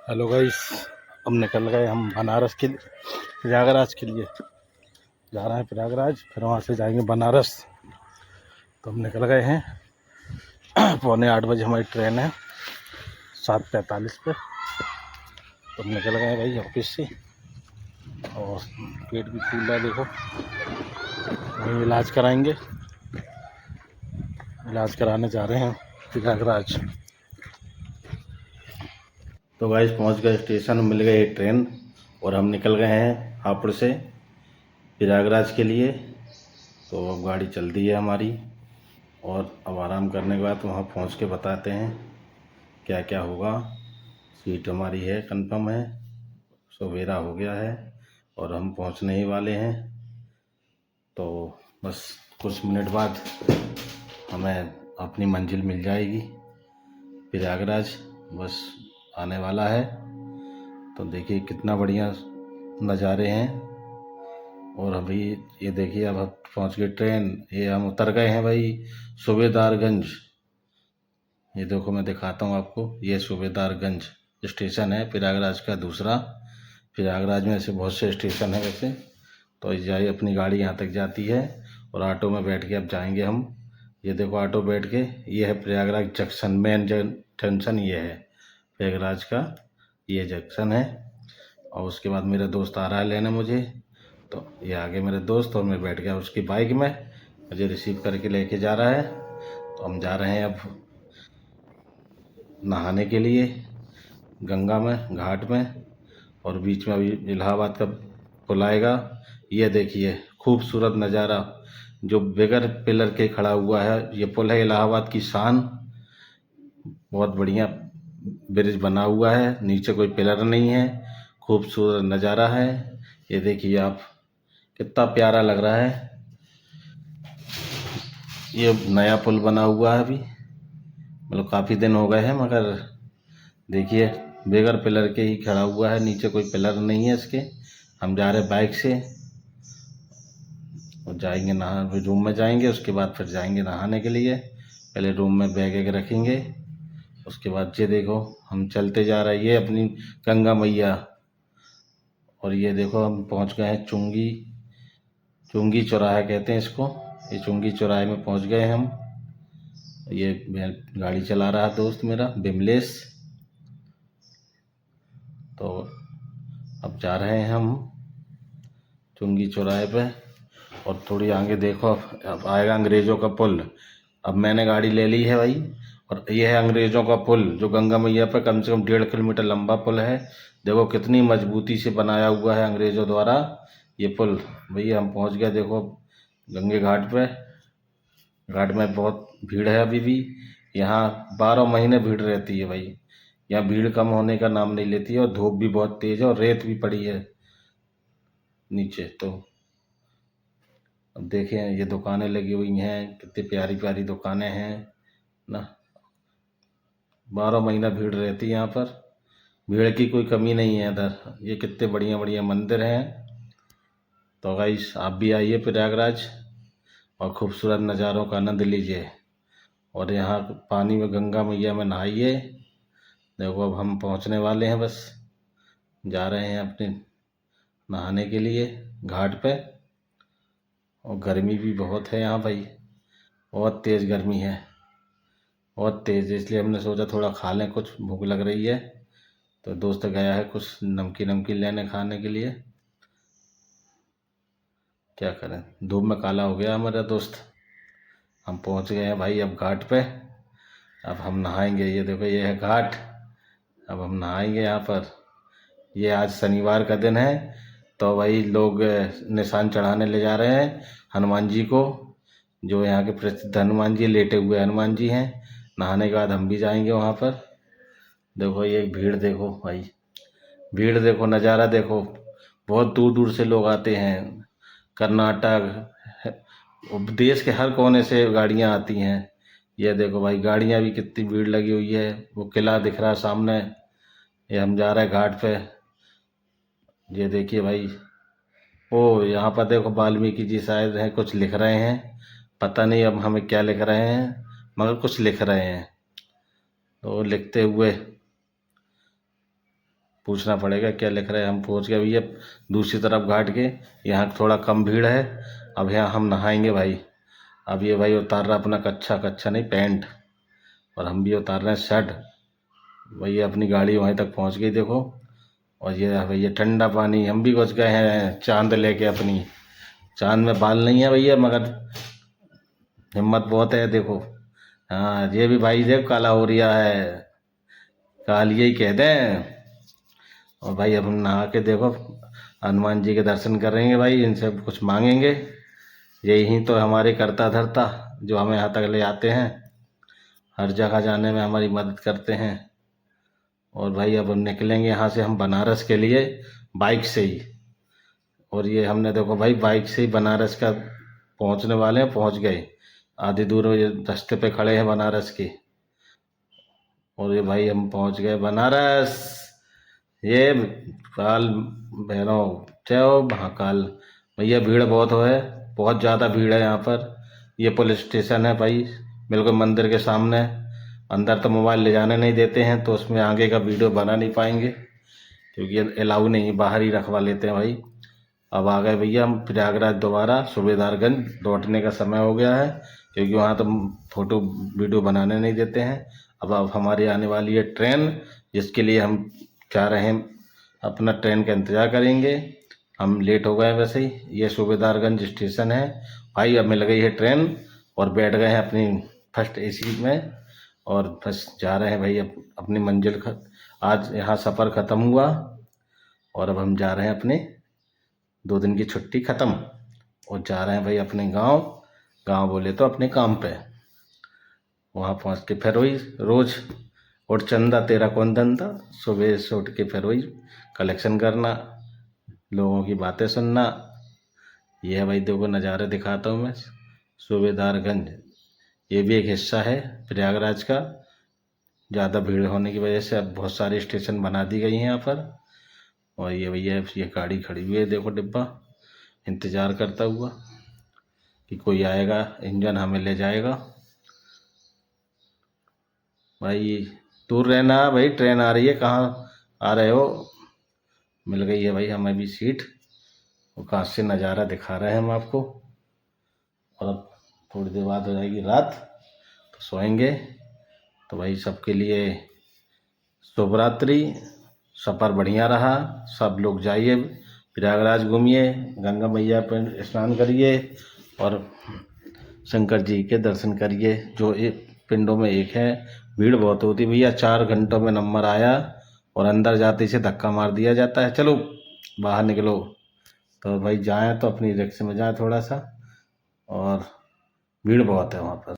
Hello guys, अब निकल गए हम बनारस के लिए, प्रयागराज के लिए जा रहे हैं। प्रयागराज फिर वहाँ से जाएंगे बनारस। तो हम निकल गए हैं। 7:45 हमारी ट्रेन है, 7:45 पे। तो हम निकल गए भाई ऑफिस से, और पेट भी फूल रहा है, देखो। वहीं इलाज कराएंगे, इलाज कराने जा रहे हैं प्रयागराज। तो गाइस पहुँच गए स्टेशन, मिल गई ट्रेन और हम निकल गए हैं हापुड़ से प्रयागराज के लिए। तो अब गाड़ी चल दी है हमारी, और अब आराम करने के बाद वहाँ पहुँच के बताते हैं क्या क्या होगा। सीट हमारी है, कंफर्म है, सवेरा हो गया है और हम पहुँचने ही वाले हैं। तो बस कुछ मिनट बाद हमें अपनी मंजिल मिल जाएगी, प्रयागराज बस आने वाला है। तो देखिए कितना बढ़िया नज़ारे हैं। और अभी ये देखिए, अब पहुंच गई ट्रेन। ये हम उतर गए हैं भाई सूबेदारगंज। ये देखो मैं दिखाता हूँ आपको, ये सूबेदारगंज स्टेशन है प्रयागराज का दूसरा। प्रयागराज में ऐसे बहुत से स्टेशन है वैसे। तो जाइए, अपनी गाड़ी यहाँ तक जाती है और ऑटो में बैठ के अब जाएंगे हम। ये देखो ऑटो बैठ के, ये है प्रयागराज जंक्शन, मेन जंक्शन ये है प्रयागराज का, ये जंक्शन है। और उसके बाद मेरा दोस्त आ रहा है लेने मुझे। तो ये आगे मेरे दोस्त और मैं बैठ गया उसकी बाइक में, मुझे रिसीव करके लेके जा रहा है। तो हम जा रहे हैं अब नहाने के लिए गंगा में, घाट में। और बीच में अभी इलाहाबाद का पुल आएगा। ये देखिए खूबसूरत नज़ारा, जो बगैर पिलर के खड़ा हुआ है। ये पुल है इलाहाबाद की शान, बहुत बढ़िया ब्रिज बना हुआ है, नीचे कोई पिलर नहीं है, खूबसूरत नज़ारा है। ये देखिए आप, कितना प्यारा लग रहा है। ये नया पुल बना हुआ है अभी, मतलब काफ़ी दिन हो गए हैं, मगर देखिए बगैर पिलर के ही खड़ा हुआ है, नीचे कोई पिलर नहीं है इसके। हम जा रहे बाइक से और जाएंगे नहा, रूम में जाएंगे, उसके बाद फिर जाएंगे नहाने के लिए। पहले रूम में बैग वैग रखेंगे, उसके बाद ये देखो हम चलते जा रहे हैं, ये अपनी गंगा मैया। और ये देखो हम पहुंच गए हैं चुंगी चौराहा कहते हैं इसको। ये चुंगी चौराहे में पहुंच गए हम। ये गाड़ी चला रहा दोस्त मेरा बिमलेश। तो अब जा रहे हैं हम चुंगी चौराहे पे। और थोड़ी आगे देखो, अब आएगा अंग्रेज़ों का पुल। अब मैंने गाड़ी ले ली है भाई, और ये है अंग्रेज़ों का पुल, जो गंगा मैया पर कम से कम 1.5 किलोमीटर लंबा पुल है। देखो कितनी मजबूती से बनाया हुआ है अंग्रेज़ों द्वारा ये पुल। भैया हम पहुंच गए, देखो गंगे घाट पे। घाट में बहुत भीड़ है अभी भी, यहाँ 12 महीने भीड़ रहती है भाई। यहाँ भीड़ कम होने का नाम नहीं लेती है, और धूप भी बहुत तेज़ है और रेत भी पड़ी है नीचे। तो अब देखें, ये दुकानें लगी हुई हैं, कितनी प्यारी प्यारी दुकानें हैं ना। 12 महीना भीड़ रहती है यहाँ पर, भीड़ की कोई कमी नहीं है इधर। ये कितने बढ़िया बढ़िया मंदिर हैं। तो गाइस आप भी आइए प्रयागराज और खूबसूरत नज़ारों का आनंद लीजिए, और यहाँ पानी में गंगा मैया में नहाइए। देखो अब हम पहुँचने वाले हैं, बस जा रहे हैं अपने नहाने के लिए घाट पे। और गर्मी भी बहुत है यहाँ भाई, बहुत तेज़ गर्मी है, बहुत तेज़। इसलिए हमने सोचा थोड़ा खा लें, कुछ भूख लग रही है। तो दोस्त गया है कुछ नमकीन नमकीन लेने खाने के लिए। क्या करें, धूप में काला हो गया हमारा दोस्त। हम पहुंच गए हैं भाई अब घाट पे। अब हम नहाएंगे। ये देखो ये है घाट, अब हम नहाएंगे यहाँ पर। ये आज शनिवार का दिन है, तो भाई लोग निशान चढ़ाने ले जा रहे हैं हनुमान जी को। जो यहाँ के प्रसिद्ध हनुमान जी, लेटे हुए हनुमान जी हैं। नहाने के बाद हम भी जाएंगे वहाँ पर। देखो ये भीड़ देखो भाई, भीड़ देखो, नज़ारा देखो। बहुत दूर दूर से लोग आते हैं, कर्नाटक, देश के हर कोने से गाड़ियाँ आती हैं। ये देखो भाई गाड़ियाँ भी, कितनी भीड़ लगी हुई है। वो किला दिख रहा है सामने। ये हम जा रहे हैं घाट पे। ये देखिए भाई, ओ यहाँ पर देखो वाल्मीकि जी शायद हैं, कुछ लिख रहे हैं। पता नहीं अब हमें क्या लिख रहे हैं, मगर कुछ लिख रहे हैं। तो लिखते हुए पूछना पड़ेगा क्या लिख रहे हैं। हम पहुंच गए भैया दूसरी तरफ घाट के, यहाँ थोड़ा कम भीड़ है। अब यहाँ हम नहाएंगे भाई। अब ये भाई उतार रहा अपना कच्छा नहीं पैंट, और हम भी उतार रहे हैं शर्ट। भैया अपनी गाड़ी वहीं तक पहुंच गई देखो। और ये भैया ठंडा पानी, हम भी घुस गए हैं चांद लेके अपनी। चांद में बाल नहीं है भैया, मगर हिम्मत बहुत है देखो। हाँ ये भी भाई देव काला हो रिया है, काल यही कह दें। और भाई अब हम नहा के देखो हनुमान जी के दर्शन करेंगे भाई, इनसे कुछ मांगेंगे। यही तो हमारे करता धरता जो हमें यहाँ तक ले आते हैं, हर जगह जाने में हमारी मदद करते हैं। और भाई अब हम निकलेंगे यहाँ से हम बनारस के लिए बाइक से ही। और ये हमने देखो भाई बाइक से ही बनारस का पहुँचने वाले हैं, पहुँच गए। आधी दूर ये रास्ते पे खड़े हैं बनारस के। और ये भाई हम पहुँच गए बनारस। ये काल भैरव जय हो महाकाल। भैया भीड़ बहुत है, बहुत ज़्यादा भीड़ है यहाँ पर। ये पुलिस स्टेशन है भाई, बिल्कुल मंदिर के सामने। अंदर तो मोबाइल ले जाने नहीं देते हैं, तो उसमें आगे का वीडियो बना नहीं पाएंगे क्योंकि अलाउ नहीं, बाहर ही रखवा लेते हैं भाई। अब आ गए भैया हम प्रयागराज दोबारा, सूबेदारगंज लौटने का समय हो गया है क्योंकि वहाँ तो फोटो वीडियो बनाने नहीं देते हैं। अब हमारी आने वाली है ट्रेन, जिसके लिए हम जा रहे हैं, अपना ट्रेन का इंतज़ार करेंगे। हम लेट हो गए वैसे ही। ये सूबेदारगंज स्टेशन है भाई। अब मिल गई है ट्रेन और बैठ गए हैं अपनी फर्स्ट एसी में, और बस जा रहे हैं भाई अपनी मंजिल। आज यहाँ सफ़र ख़त्म हुआ और अब हम जा रहे हैं अपने 2 दिन की छुट्टी ख़त्म, और जा रहे हैं भाई अपने गांव बोले तो अपने काम पे। वहाँ पहुँच के फिर वही रोज़ उठ चंदा तेरा कौन धंधा, सुबह से उठ के फिर वही कलेक्शन करना, लोगों की बातें सुनना। ये है भाई देखो नज़ारे दिखाता हूँ मैं। सूबेदारगंज ये भी एक हिस्सा है प्रयागराज का। ज़्यादा भीड़ होने की वजह से अब बहुत सारे स्टेशन बना दी गई हैं यहाँ पर। और ये भैया ये गाड़ी खड़ी हुई है देखो, डिब्बा इंतज़ार करता हुआ कि कोई आएगा, इंजन हमें ले जाएगा। भाई दूर रहना भाई, ट्रेन आ रही है, कहाँ आ रहे हो। मिल गई है भाई हमें भी सीट, और कहाँ से नज़ारा दिखा रहे हैं हम आपको। और अब थोड़ी देर बाद हो जाएगी रात, तो सोएंगे। तो भाई सबके लिए शुभ रात्रि। सफ़र बढ़िया रहा, सब लोग जाइए प्रयागराज घूमिए, गंगा मैया पर स्नान करिए और शंकर जी के दर्शन करिए, जो एक पिंडों में एक है। भीड़ बहुत होती भैया, 4 घंटों में नंबर आया और अंदर जाते से धक्का मार दिया जाता है, चलो बाहर निकलो। तो भाई जाएं तो अपनी रिक्शा में जाएं थोड़ा सा, और भीड़ बहुत है वहाँ पर।